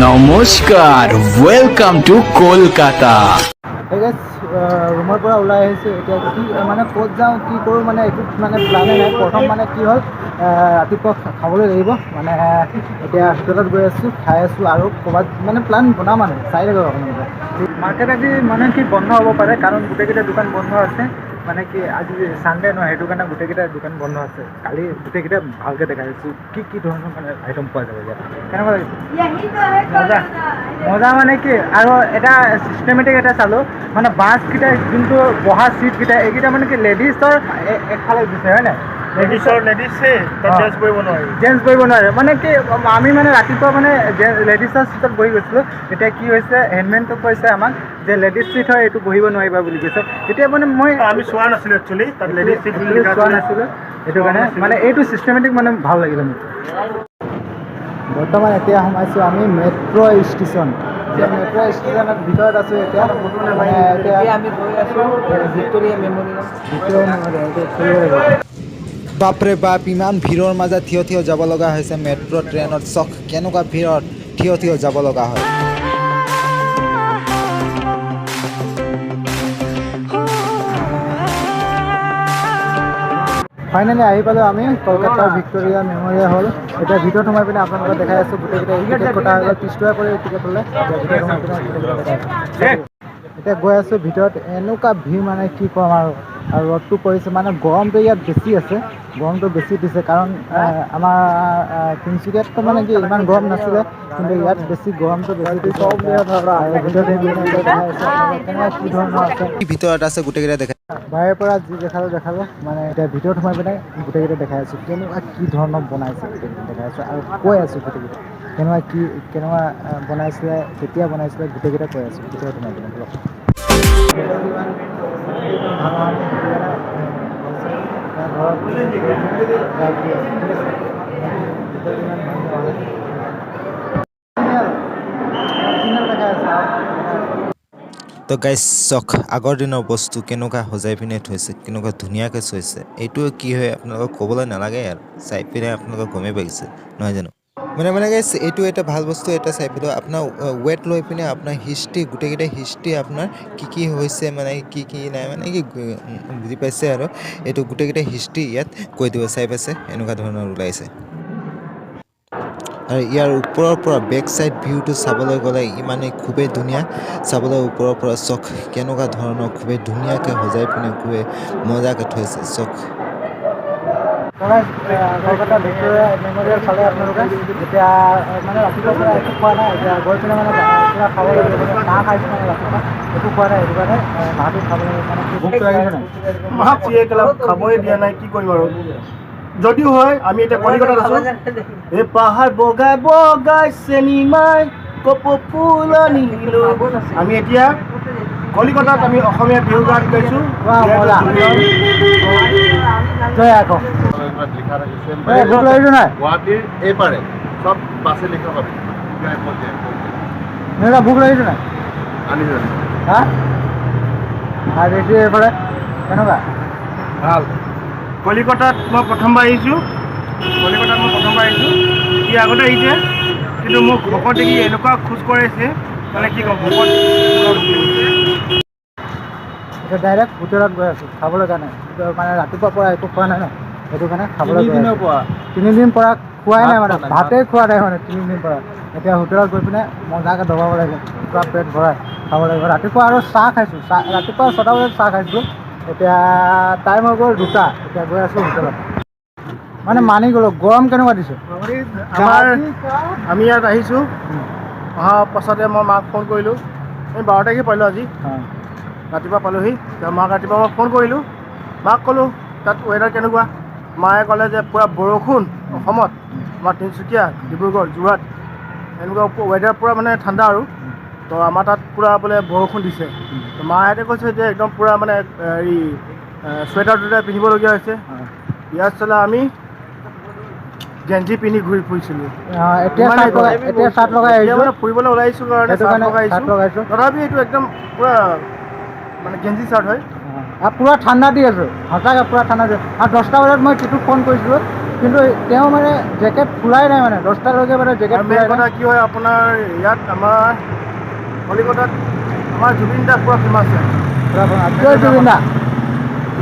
নমস্কাৰ welcome to Kolkata. ৰুমৰ পৰা ওলাই আহিছোঁ এতিয়া কি মানে ক'ত যাওঁ কি কৰোঁ মানে একো মানে প্লানে নাই। প্ৰথম মানে কি হ'ল ৰাতিপুৱা খাবলৈ লাগিব মানে এতিয়া হোটেলত গৈ আছোঁ খাই আছোঁ আৰু ক'ৰবাত মানে প্লান বনাম মানে চাই লাগিব আপোনালোকে। মাৰ্কেট আজি মানে কি বন্ধ হ'ব পাৰে কাৰণ গোটেইকেইটা দোকান বন্ধ আছে মানে কি আজি ছানডে নহয় সেইটো কাৰণে গোটেইকেইটা দোকান বন্ধ আছে। কালি গোটেইকেইটা ভালকৈ দেখাই দিছোঁ কি ধৰণৰ মানে আইটেম পোৱা যাব ইয়াত। কেনেকুৱা লাগিছে? মজা মজা মানে কি আৰু এটা চিষ্টেমেটিক এটা চালোঁ মানে বাছকেইটা যোনটো বহা চিটকেইটা এইকেইটা মানে কি লেডিজৰ একফালে দিছে হয় নাই? লেডিছে জেন্টছ বহিব নোৱাৰি। জেন্টছ বহিব নোৱাৰে মানে কি আমি মানে ৰাতিপুৱা মানে লেডিছৰ চিটত বহি গৈছিলোঁ। তেতিয়া কি হৈছে হেণ্ডমেনটোক কৈছে আমাক যে লেডিজ চিট হয় এইটো বহিব নোৱাৰিবা বুলি কৈছে। তেতিয়া মানে মই আমি চোৱা নাছিলোঁ একচুৱেলি তাত লেডিজ চিট চোৱা নাছিলোঁ সেইটো কাৰণে মানে এইটো চিষ্টেমেটিক মানে ভাল লাগিলে মোক। বৰ্তমান এতিয়া সোমাইছোঁ আমি মেট্ৰ' ষ্টেচন। এতিয়া মেট্ৰ' ষ্টেচনৰ ভিতৰত আছোঁ এতিয়া মানে এতিয়া আমি গৈ আছোঁ ভিক্টৰিয়া মেম'ৰিয়েল। বাপৰে বাপ ইমান ভিৰৰ মাজত থিয় থিয় যাব লগা হৈছে মেট্ৰ' ট্ৰেইনত। চখ কেনেকুৱা ভিৰত থিয় থিয় যাব লগা হয়। ফাইনেলি আহি পালোঁ আমি কলকাতাৰ ভিক্টৰিয়া মেম'ৰিয়েল হল। এতিয়া ভিতৰত সোমাই পিনে আপোনালোকক দেখাই আছোঁ গোটেইকেইটা টিকেট কটা হৈ গ'ল 30 টকা কৰি টিকেট হ'লে। এতিয়া ভিতৰত সোমাই পিনে গোটেইকেইটা দেখাই আছোঁ। এতিয়া গৈ আছোঁ ভিতৰত এনেকুৱা ভিৰ মানে কি ক'ম আৰু ৰ'দটো পৰিছে মানে গৰমটো ইয়াত বেছি আছে। গৰমটো বেছি দিছে কাৰণ আমাৰ তিনিচুকীয়াততো মানে কি ইমান গৰম নাছিলে কিন্তু ইয়াত বেছি গৰমটো বেছি দিছে। কি ধৰণৰ আছে ভিতৰত আছে গোটেইকেইটা দেখাই বাহিৰৰ পৰা যি দেখালোঁ মানে এতিয়া ভিতৰত সোমাই পিনে গোটেইকেইটা দেখাই আছোঁ কেনেকুৱা কি ধৰণৰ বনাইছে গোটেইকেইটা দেখাই আছোঁ আৰু কৈ আছোঁ গোটেইকেইটা কেনেকুৱা বনাইছিলে কেতিয়া বনাইছিলে গোটেইকেইটা কৈ আছোঁ ভিতৰত সোমাই পিনে ব্লগ। তো গাইজ চক আগৰ দিনৰ বস্তু কেনেকুৱা সজাই পিনে থৈছে কেনেকুৱা ধুনীয়াকৈ থৈছে এইটো কি হয় আপোনালোকক ক'বলৈ নালাগে আৰু চাই পিনে আপোনালোকক গমেই পাইছে নহয় জানো। মানে গাইজ এইটো এটা ভাল বস্তু এটা চাই পেলাই আপোনাৰ ৱেট লৈ পিনে আপোনাৰ হিষ্ট্ৰী গোটেইকেইটা হিষ্ট্ৰী আপোনাৰ কি হৈছে মানে কি নাই মানে কি বুজি পাইছে আৰু এইটো গোটেইকেইটা হিষ্ট্ৰী ইয়াত কৈ দিব চাই পাইছে এনেকুৱা ধৰণৰ ওলাইছে। আৰু ইয়াৰ ওপৰৰ পৰা বেক চাইড ভিউটো চাবলৈ গ'লে ইমানেই খুবেই ধুনীয়া চাবলৈ ওপৰৰ পৰা চখ কেনেকুৱা ধৰণৰ খুবেই ধুনীয়াকৈ সজাই পিনে খুবেই মজাকৈ থৈছে চখ। কলকাতা ভিক্টৰিয়া মেম'ৰিয়েল চালে আপোনালোকে এতিয়া মানে ৰাতিপুৱাৰ পৰা একো খোৱা নাই। এতিয়া গৈ পিনে মানে কিবা খাব লাগিব মানে চাহ খাইছোঁ মানে ৰাতিপুৱা একো খোৱা নাই সেইটো কাৰণে ভাতটো খাবলৈ মানে ভোকটো লাগিছে নাই খাবই দিয়া নাই কি কৰিম আৰু যদিও হয় আমি এতিয়া কলিকতাত আছোঁ। এই পাহাৰ বগাই বগাই চেনিমাই কপৌ ফুল আনিলোঁ। আমি এতিয়া কলিকতাত আমি অসমীয়া বিহু গান গাইছোঁ। গুৱাহাটীৰ এইপাৰে চব বাছে লিখা পাবি। ভোক লাগিছে নাই আনিছোঁ হা আৰু এইটো এইফালে কেনেকুৱা ভাল। কলিকতাত মই প্ৰথমবাৰ আহিছোঁ ই আগতে আহিছে কিন্তু মোক ভকত দেখি এনেকুৱা খোজ কঢ়াইছে মানে কি ক'ম ভকত এতিয়া ডাইৰেক্ট হোটেলত গৈ আছোঁ খাবলৈ কাৰণে মানে ৰাতিপুৱাৰ পৰা একো খোৱা নাই ন সেইটো কাৰণে খাবলৈ তিনিদিন পৰা খোৱাই নাই মানে ভাতেই খোৱা নাই মানে 3 দিন পৰা। এতিয়া হোটেলত গৈ পিনে মজাকৈ দবাব লাগিব পূৰা পেট ভৰাই খাব লাগিব। ৰাতিপুৱা আৰু চাহ খাইছোঁ ৰাতিপুৱা 6টা বজাত চাহ খাইছিলোঁ। এতিয়া টাইম হৈ গ'ল 2টা এতিয়া গৈ আছোঁ হোটেলত মানে মানি গ'লোঁ গৰম কেনেকুৱা দিছে। আমি ইয়াত আহিছোঁ অহাৰ পাছতে মই মাক ফোন কৰিলোঁ। আমি 12 তাৰিখে পালোঁ আজি ৰাতিপুৱা পালোঁহি। মাক ৰাতিপুৱা মই ফোন কৰিলোঁ মাক ক'লোঁ তাত ৱেডাৰ কেনেকুৱা। মায়ে ক'লে যে পূৰা বৰষুণ অসমত আমাৰ তিনিচুকীয়া ডিব্ৰুগড় যোৰহাট এনেকুৱা ৱেডাৰ পূৰা মানে ঠাণ্ডা আৰু তো আমাৰ তাত পূৰা বোলে বৰষুণ দিছে। তো মাহঁতে কৈছে যে একদম পূৰা মানে হেৰি চুৱেটাৰ টুৱেটাৰ পিন্ধিবলগীয়া হৈছে। ইয়াত চলে আমি গেঞ্জি পিন্ধি ঘূৰি ফুৰিছিলোঁ। এতিয়া চাৰ্ট লগাই আহিছোঁ মানে ফুৰিবলৈ ওলাইছোঁ কাৰণে চাৰ্ট লগাইছোঁ তথাপি এইটো একদম পূৰা মানে গেঞ্জি চাৰ্ট হয় আৰু পূৰা ঠাণ্ডা দি আছোঁ সঁচাকৈ পূৰা ঠাণ্ডা দি আৰু 10টা বজাত মই টিটুক ফোন কৰিছিলোঁ কিন্তু তেওঁ মানে জেকেট খোলাই নাই মানে 10টালৈকে মানে জেকেট আৰু মেইন খোলাই কথা নাই কি হয় আপোনাৰ ইয়াত আমাৰ কলিকতাত আমাৰ জুবিন দা পুৰা ফেমাছ হয় জয় জুবিন দা